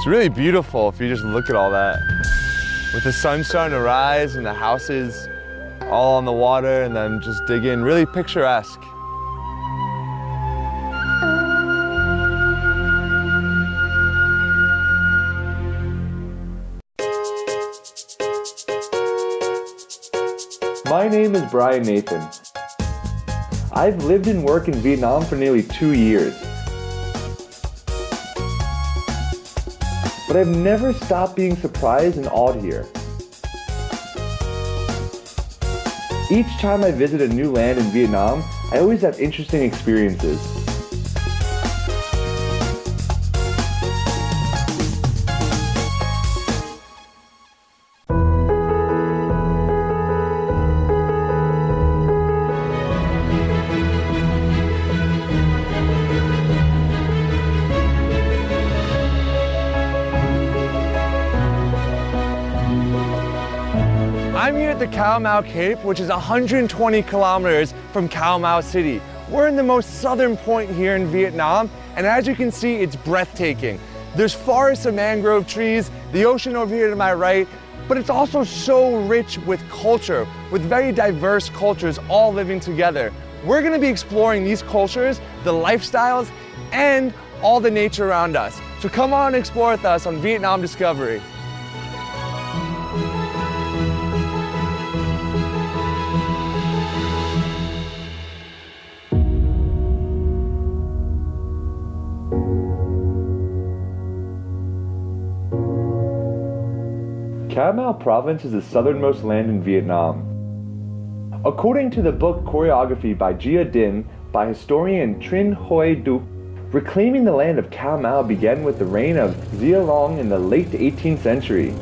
really beautiful if you just look at all that. With the sun starting to rise and the houses all on the water and then just dig in, really picturesque. My name is Brian Nathan. I've lived and worked in Vietnam for nearly 2 years. But I've never stopped being surprised and awed here. Each time I visit a new land in Vietnam, I always have interesting experiences. I'm here at the Camau Cape, which is 120 kilometers from Camau City. We're in the most southern point here in Vietnam, and as you can see, it's breathtaking. There's forests of mangrove trees, the ocean over here to my right, but it's also so rich with culture, with very diverse cultures all living together. We're gonna be exploring these cultures, the lifestyles, and all the nature around us. So come on and explore with us on Vietnam Discovery. Camau Province is the southernmost land in Vietnam. According to the book Choreography by Gia Dinh by historian Trinh Hoi Duc, reclaiming the land of Camau began with the reign of Gia Long in the late 18th century.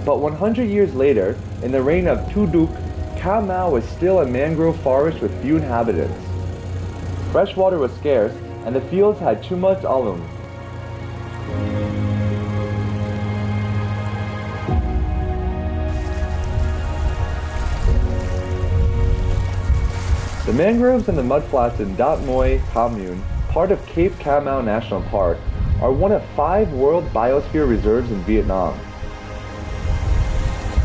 But 100 years later, in the reign of Tu Duc, Camau was still a mangrove forest with few inhabitants. Fresh water was scarce, and the fields had too much alum. The mangroves and the mudflats in Dat Moi commune, part of Cape Camau National Park, are one of 5 World Biosphere Reserves in Vietnam.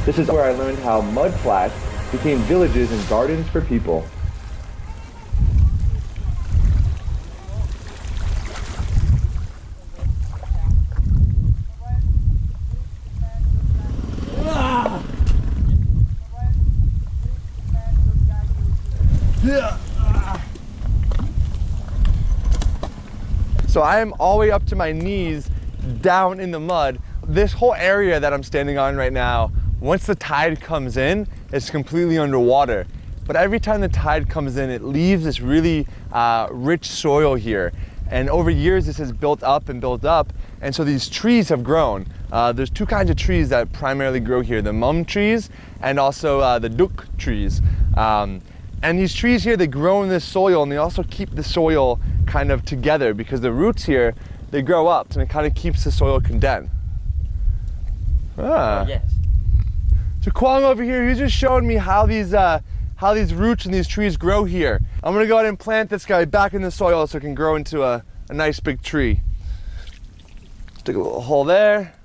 This is where I learned how mudflats became villages and gardens for people. So I am all the way up to my knees down in the mud. This whole area that I'm standing on right now, once the tide comes in, it's completely underwater. But every time the tide comes in, it leaves this really rich soil here. And over years, this has built up and built up. And so these trees have grown. There's 2 kinds of trees that primarily grow here, the mum trees and also the duc trees. And these trees here, they grow in this soil and they also keep the soil kind of together because the roots here, they grow up and it kind of keeps the soil condensed. Yes. So Quang over here, he's just showing me how these roots and these trees grow here. I'm gonna go ahead and plant this guy back in the soil so it can grow into a nice big tree. Stick a little hole there.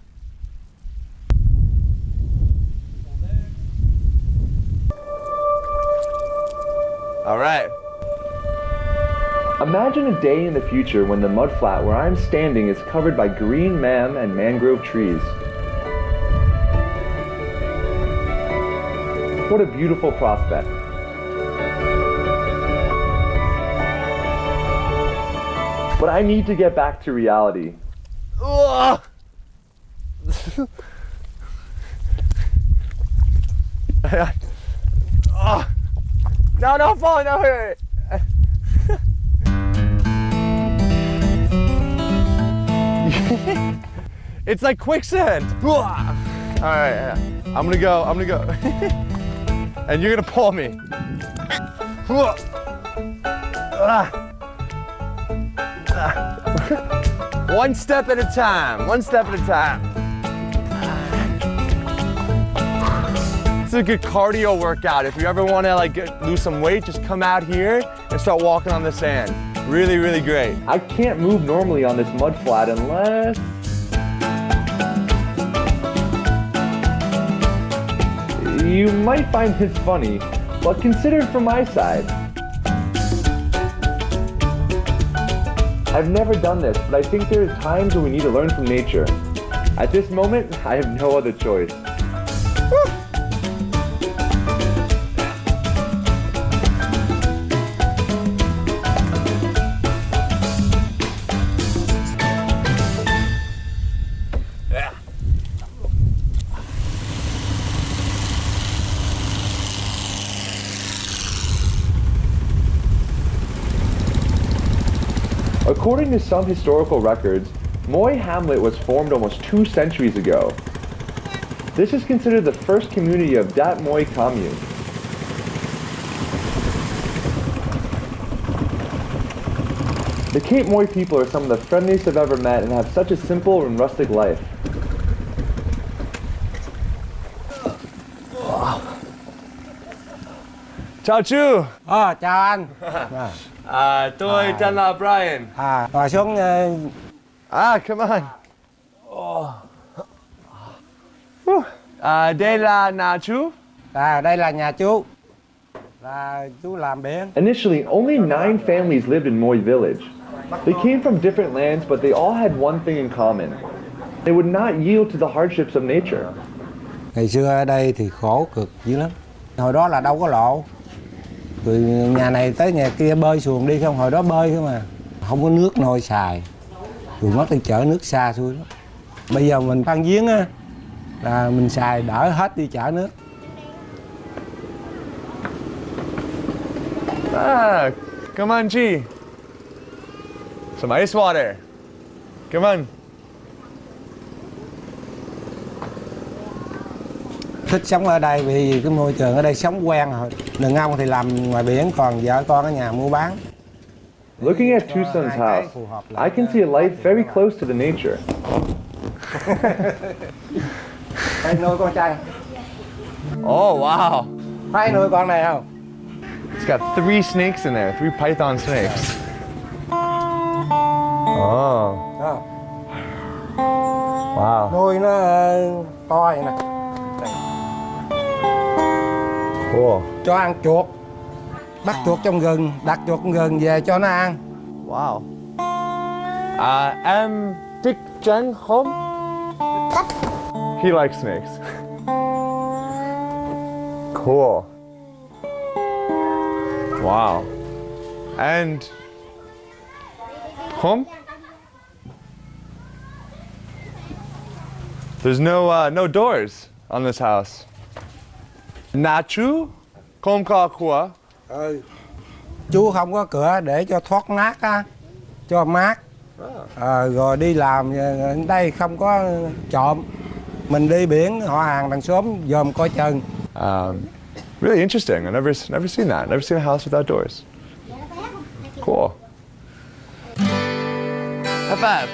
All right. Imagine a day in the future when the mudflat where I'm standing is covered by green mam and mangrove trees. What a beautiful prospect. But I need to get back to reality. Ugh. No, don't fall, no, wait. It's like quicksand. All right, I'm gonna go. And you're gonna pull me. One step at a time, It's a good cardio workout. If you ever wanna lose some weight, just come out here and start walking on the sand. Really, really great. I can't move normally on this mud flat unless... You might find this funny, but consider it from my side. I've never done this, but I think there are times when we need to learn from nature. At this moment, I have no other choice. According to some historical records, Moi Hamlet was formed almost 2 centuries ago. This is considered the first community of Dat Moi commune. The Cape Moi people are some of the friendliest I've ever met and have such a simple and rustic life. Chào chú. Chào anh. Tôi tên là Brian. Ngồi xuống. Come on. Đây là nhà chú. Đây là nhà chú. Là chú làm biển. Initially, only 9 families lived in Moi village. They came from different lands, but they all had one thing in common. They would not yield to the hardships of nature. Ngày xưa ở đây thì khổ cực dữ lắm. Hồi đó là đâu có lộ. Rồi nhà này tới nhà kia bơi xuồng đi không, hồi đó bơi không mà. Không có nước nôi xài. Rồi mất đi chở nước xa xôi lắm. Bây giờ mình khoan giếng á, là mình xài đỡ hết đi chở nước. Come on, Chi. Some ice water. Come on. Thích sống ở đây vì cái môi trường ở đây sống quen rồi. Đàn ông thì làm ngoài biển, còn vợ con ở nhà mua bán. Looking at Tucson's house, I can see a life very close to the nature. Phải nuôi con trai. Oh, wow. Phải nuôi con này không? It's got 3 snakes in there, 3 python snakes. Oh. Wow. Nuôi nó to vậy nè. Cool. Cho ăn chuột. Bắt chuột trong rừng, đặt chuột trong rừng về cho nó ăn. Wow. Em thích chân không? He likes snakes. Cool. Wow. And home? There's no doors on this house. Nachu khamphacuocsong. Chú không có cửa để cho thoát mát á, cho mát. Rồi đi làm ở đây không có trộm. Mình đi biển họ hàng đằng xóm dòm coi chừng. Really interesting. I've never seen that. Never seen a house without doors. Cool. High five.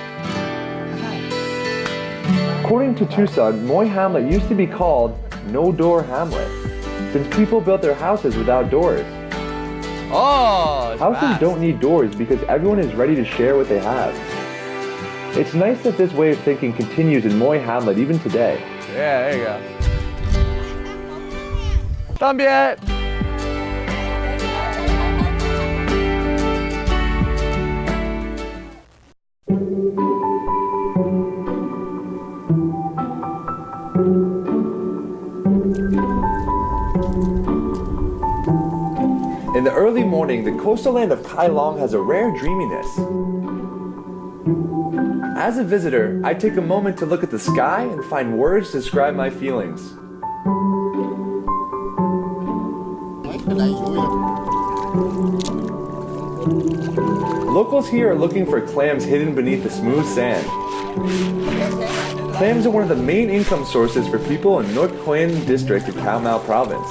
According to Tucson, Moi Hamlet used to be called No Door Hamlet, since people built their houses without doors. Oh, Houses don't need doors because everyone is ready to share what they have. It's nice that this way of thinking continues in Moi Hamlet even today. Yeah, there you go. Tạm biệt. In the early morning, the coastal land of Kai Long has a rare dreaminess. As a visitor, I take a moment to look at the sky and find words to describe my feelings. Locals here are looking for clams hidden beneath the smooth sand. Clams are one of the main income sources for people in North Quyen district of Camau province.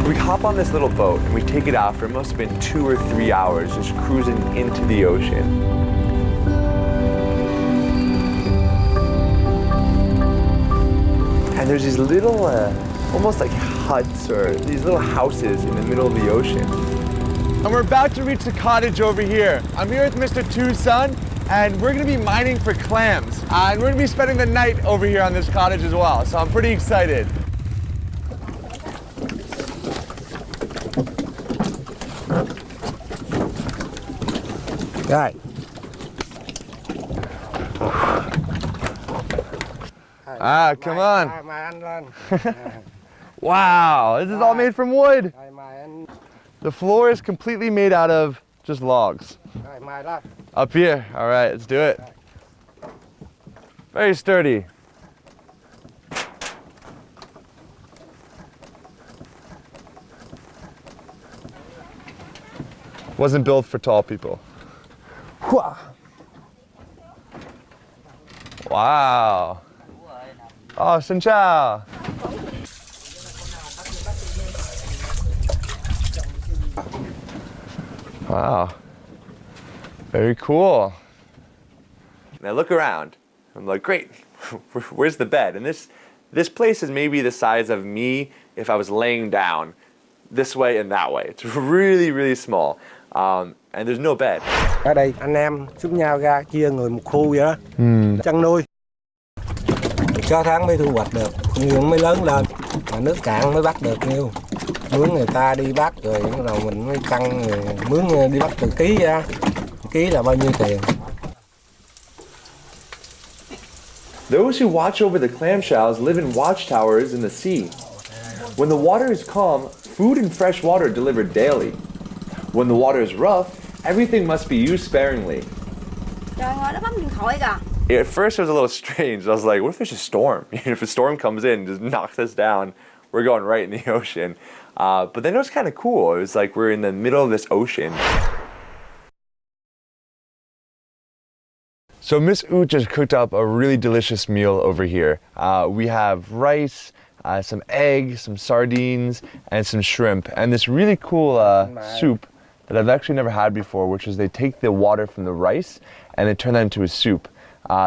We hop on this little boat and we take it out for it must have been 2 or 3 hours just cruising into the ocean. And there's these little, almost like huts or these little houses in the middle of the ocean. And we're about to reach the cottage over here. I'm here with Mr. Tucson, and we're gonna be mining for clams. And we're gonna be spending the night over here on this cottage as well, so I'm pretty excited. Rồi. Ah, come on. Mày ăn lên. Wow, this is all made from wood. Mày ăn. The floor is completely made out of just logs. Rồi mày lên. Up here, all right, let's do it. Very sturdy. Wasn't built for tall people. Wow. Oh, xin chào. Wow. Very cool. And I look around. I'm like, great. Where's the bed? And this place is maybe the size of me if I was laying down this way and that way. It's really, really small. And there's no bed. Ở đây anh em xúm nhau ra chia người một khu vậy đó. Chăn nuôi. 6 tháng mới thu hoạch được, nhiều mới lớn lên, mà nước cạn mới bắt được nhiều. Mướn người ta đi bắt rồi rồi mình mới căng, rồi mướn đi bắt từ ký ra, ký là bao nhiêu tiền. Those who watch over the clam shells live in watchtowers in the sea. When the water is calm, food and fresh water delivered daily. When the water is rough, everything must be used sparingly. Trời ơi, nó bấm điện thoại kìa. At first it was a little strange. I was like, what if there's a storm? If a storm comes in and just knocks us down, we're going right in the ocean. But then it was kind of cool. It was like we're in the middle of this ocean. So Miss Ut just cooked up a really delicious meal over here. We have rice, some eggs, some sardines, and some shrimp, and this really cool soup that I've actually never had before, which is they take the water from the rice and they turn that into a soup.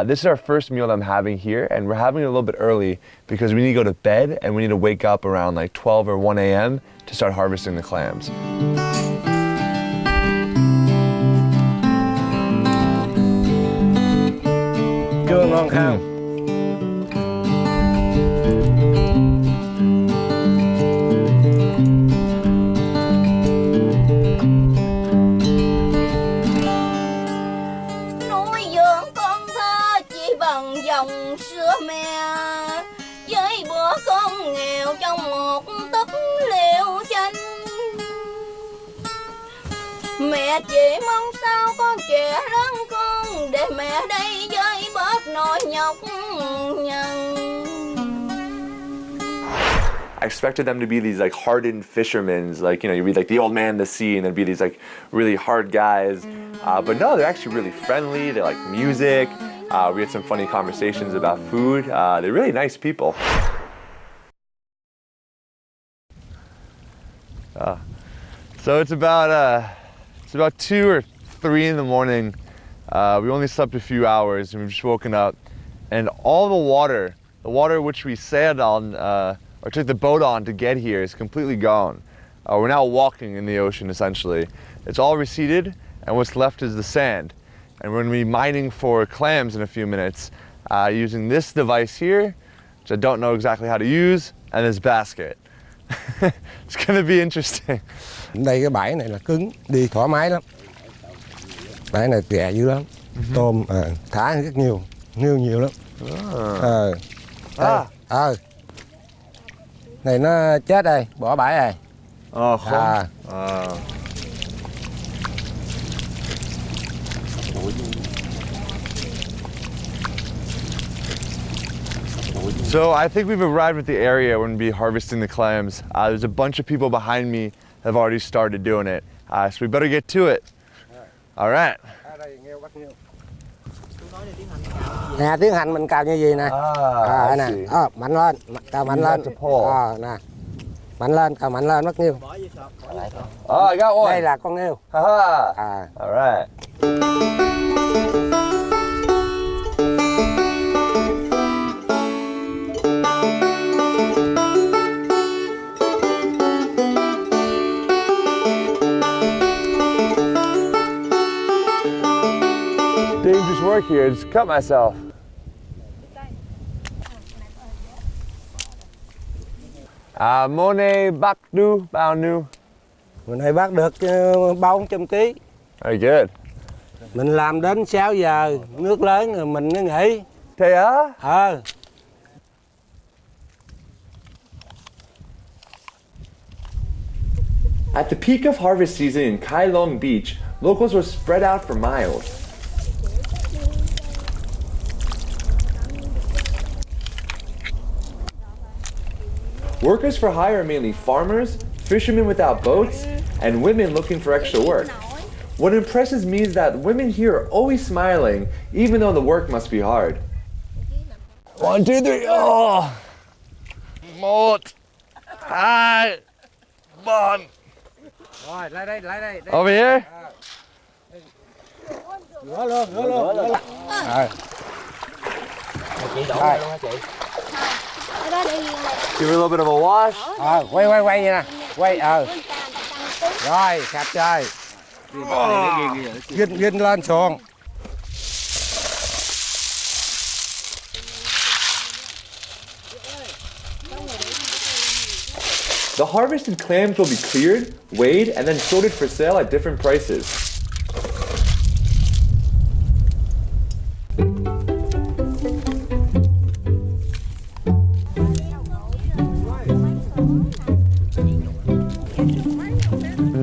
This is our first meal that I'm having here, and we're having it a little bit early because we need to go to bed and we need to wake up around like 12 or 1 a.m. to start harvesting the clams. Chưa ngon không? Nuôi dưỡng con thơ chỉ bằng dòng sữa mẹ, với bữa con nghèo trong một túp liều chanh. Mẹ chỉ mong sao con trẻ lớn con, để mẹ đây với bớt nỗi nhọc nhằn. I expected them to be these like hardened fishermen, like, you know, you read like The Old Man and the Sea and there'd be these like really hard guys. But no, they're actually really friendly. They like music. We had some funny conversations about food. They're really nice people. So it's about 2 or 3 in the morning. We only slept a few hours and we've just woken up, and all the water which we sailed on or took the boat on to get here is completely gone. We're now walking in the ocean essentially. It's all receded, and what's left is the sand. And we're going to be mining for clams in a few minutes using this device here, which I don't know exactly how to use, and this basket. It's going to be interesting. Đây cái bãi này là cứng, đi thoải mái lắm. Bãi này ghẹ dữ lắm. Tôm thả rất nhiều lắm. Này nó chết đây, bỏ bãi này. Không. So I think we've arrived at the area we're going to be harvesting the clams. There's a bunch of people behind me that have already started doing it. So we better get to it. All right. Nè, tiến hành mình cào như gì nè. Nè, mạnh lên, cào mạnh lên. Nè. Mạnh lên, cào mạnh lên, mất nhiêu. I got one. Đây là con nghêu. All right. much work here. Just cut myself. Mone bác đu bao nhiêu? Bữa nay bắt được 400 kg. Very good. Mình làm đến 6 giờ, nước lớn rồi mình mới nghỉ. Thế á? At the peak of harvest season in Kai Long Beach, locals were spread out for miles. Workers for hire are mainly farmers, fishermen without boats, and women looking for extra work. What impresses me is that women here are always smiling, even though the work must be hard. 1, 2, 3. Oh. 1, 2, 1. Rồi, lại đây. Over here? Rửa luôn. Rồi. Chị đổ ra luôn hả chị? Give it a little bit of a wash. Quay vậy nè. Quay, Rồi, sạch rồi. Ginh lên xuồng. The harvested clams will be cleared, weighed, and then sorted for sale at different prices.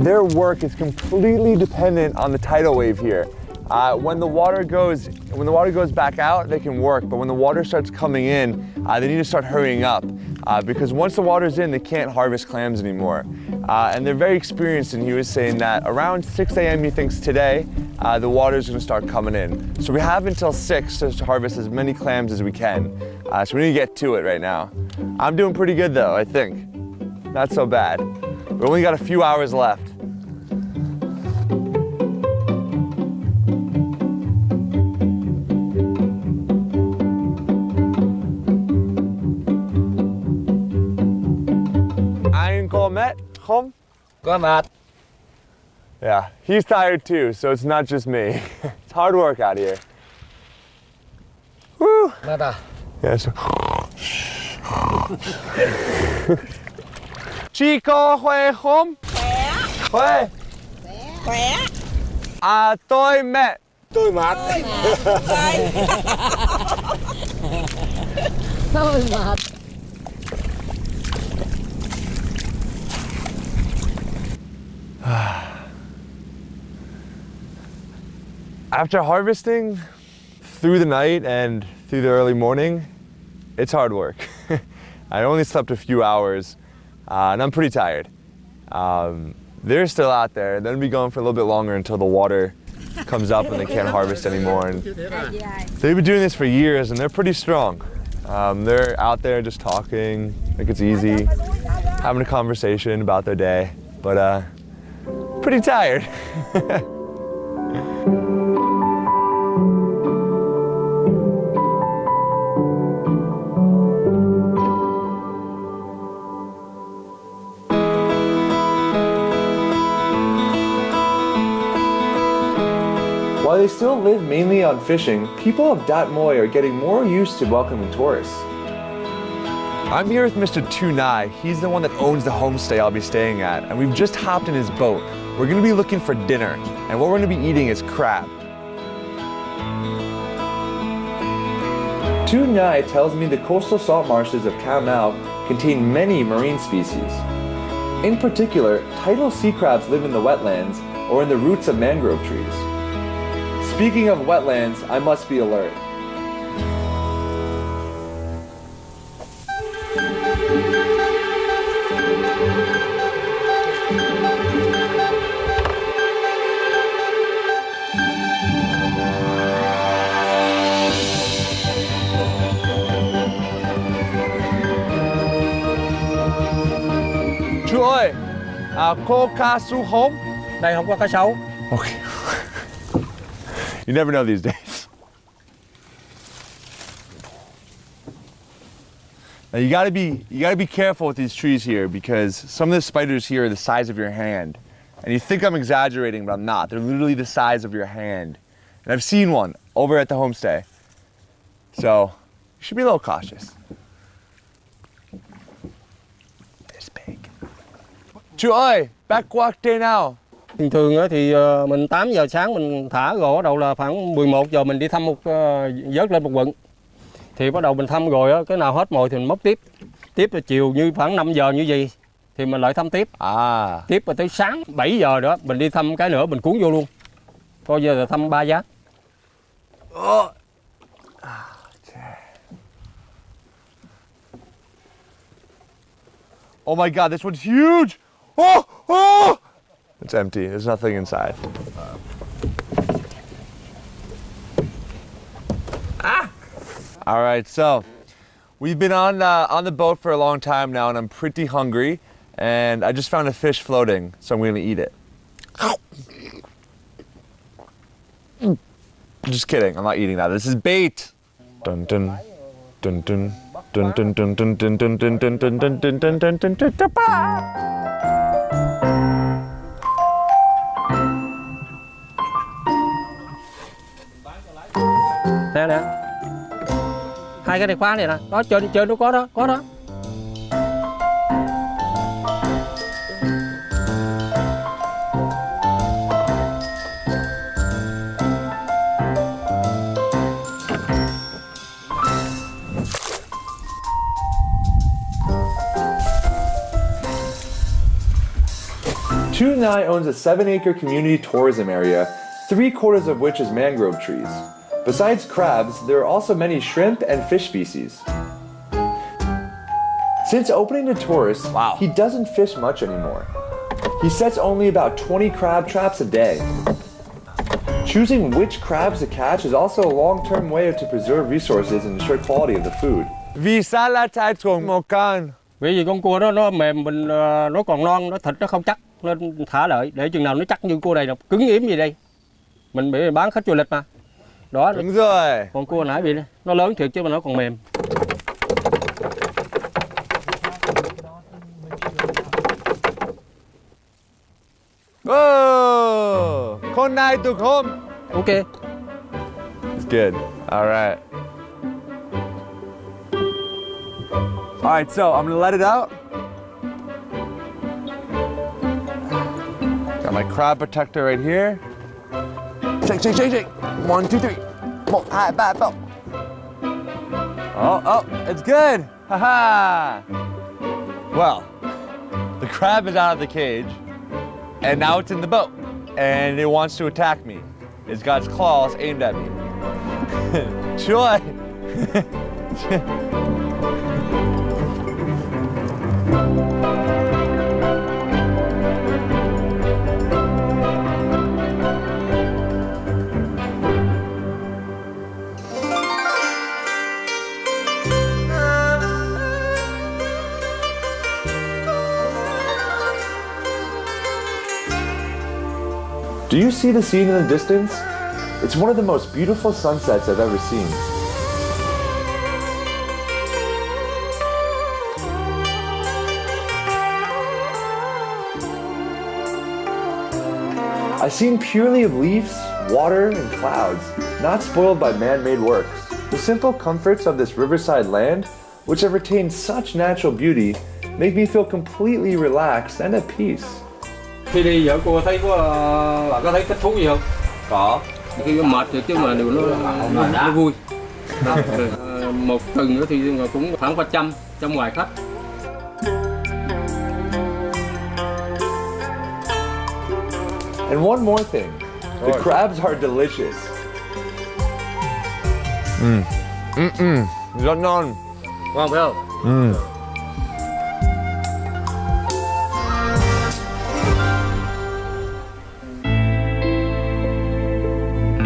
Their work is completely dependent on the tidal wave here. When the water goes back out, they can work, but when the water starts coming in, they need to start hurrying up because once the water's in, they can't harvest clams anymore. And they're very experienced, and he was saying that around 6 a.m. he thinks today, the water's going to start coming in. So we have until 6 to harvest as many clams as we can. So we need to get to it right now. I'm doing pretty good though, I think. Not so bad. We only got a few hours left. Có mệt. Yeah, he's tired too, so it's not just me. It's hard work out here. Woo! Mệt à? Yeah, so... Chị có khỏe không? Khỏe. Khỏe. Tôi mệt. Tôi mệt. Tôi mệt. After harvesting through the night and through the early morning, it's hard work. I only slept a few hours and I'm pretty tired. They're still out there. They'll be going for a little bit longer until the water comes up and they can't harvest anymore. And they've been doing this for years and they're pretty strong. They're out there just talking, like it's easy, having a conversation about their day, but pretty tired. While they still live mainly on fishing, people of Dat Moi are getting more used to welcoming tourists. I'm here with Mr. Tunai. He's the one that owns the homestay I'll be staying at, and we've just hopped in his boat. We're gonna be looking for dinner, and what we're gonna be eating is crab. Tu Nai tells me the coastal salt marshes of Camau contain many marine species. In particular, tidal sea crabs live in the wetlands or in the roots of mangrove trees. Speaking of wetlands, I must be alert. Chú ơi, có cá sấu không? Đây không có cá sấu. Okay. You never know these days. Now you gotta be careful with these trees here because some of the spiders here are the size of your hand. And you think I'm exaggerating, but I'm not. They're literally the size of your hand. And I've seen one over at the homestay. So you should be a little cautious. This big. Chú ơi, back walk day now. Thường thường thì mình 8 giờ sáng mình thả rồi, bắt đầu là khoảng 11 giờ mình đi thăm một vớt lên một quận. Thì bắt đầu mình thăm rồi cái nào hết mồi thì mình móc tiếp. Tiếp là chiều như khoảng 5 giờ như gì thì mình lại thăm tiếp. Tiếp là tới sáng 7 giờ đó mình đi thăm cái nữa mình cuốn vô luôn. Coi giờ là thăm 3 giá. Oh my God, this one's huge! Oh, oh! It's empty. There's nothing inside. All right, so we've been on the boat for a long time now, and I'm pretty hungry. And I just found a fish floating, so I'm gonna eat it. Just kidding. I'm not eating that. This is bait. Dun dun dun dun dun dun dun dun dun dun dun dun dun dun dun dun dun dun dun dun. Nè nè. Hai cái này khóa này nè. Đó trên nó có đó, có đó. Chu Nai owns a 7-acre community tourism area, 3/4 of which is mangrove trees. Besides crabs, there are also many shrimp and fish species. Since opening to tourists, he doesn't fish much anymore. He sets only about 20 crab traps a day. Choosing which crabs to catch is also a long-term way to preserve resources and ensure quality of the food. Vì sao là trái trồng một con? Bởi vì con cua nó mềm, nó còn non, nó thịt nó không chắc nên thả đợi để chừng nào nó chắc như cua này là cứng yếm gì đây. Mình bị bán khách du lịch mà. Đó. Đúng rồi. Con cua nãy bị nó lớn thiệt chứ mà nó còn mềm. Oh, con này tụi không? Ok. It's good. All right. All right, so I'm gonna let it out. Got my crab protector right here. Shake, shake, shake, shake. 1, 2, 3. 1, 2, 3, 4. Oh, it's good. Haha. Well, the crab is out of the cage, and now it's in the boat, and it wants to attack me. It's got its claws aimed at me. Joy. Do you see the scene in the distance? It's one of the most beautiful sunsets I've ever seen. A scene purely of leaves, water, and clouds, not spoiled by man-made works. The simple comforts of this riverside land, which have retained such natural beauty, make me feel completely relaxed and at peace. Khi đi vợ cô thấy bạn có thấy thích thú gì không? Có. Khi có mệt thì chứ mà điều nó vui. Đó. Một tuần nữa thì cũng khoảng 100 trong ngoài khách. And one more thing, the crabs are delicious. Rất ngon. Ngon phải không?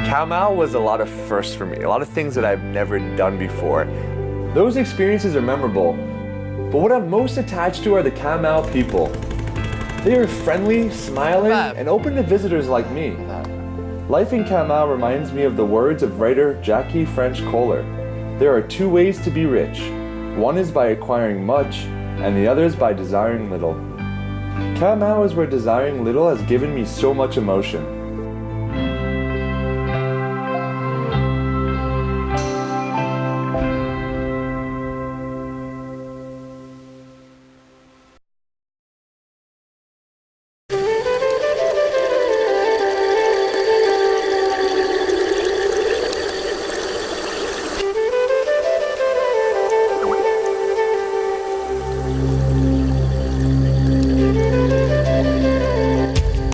Camau was a lot of firsts for me, a lot of things that I've never done before. Those experiences are memorable, but what I'm most attached to are the Camau people. They are friendly, smiling, and open to visitors like me. Life in Camau reminds me of the words of writer Jackie French Kohler. There are two ways to be rich. One is by acquiring much, and the other is by desiring little. Camau is where desiring little has given me so much emotion.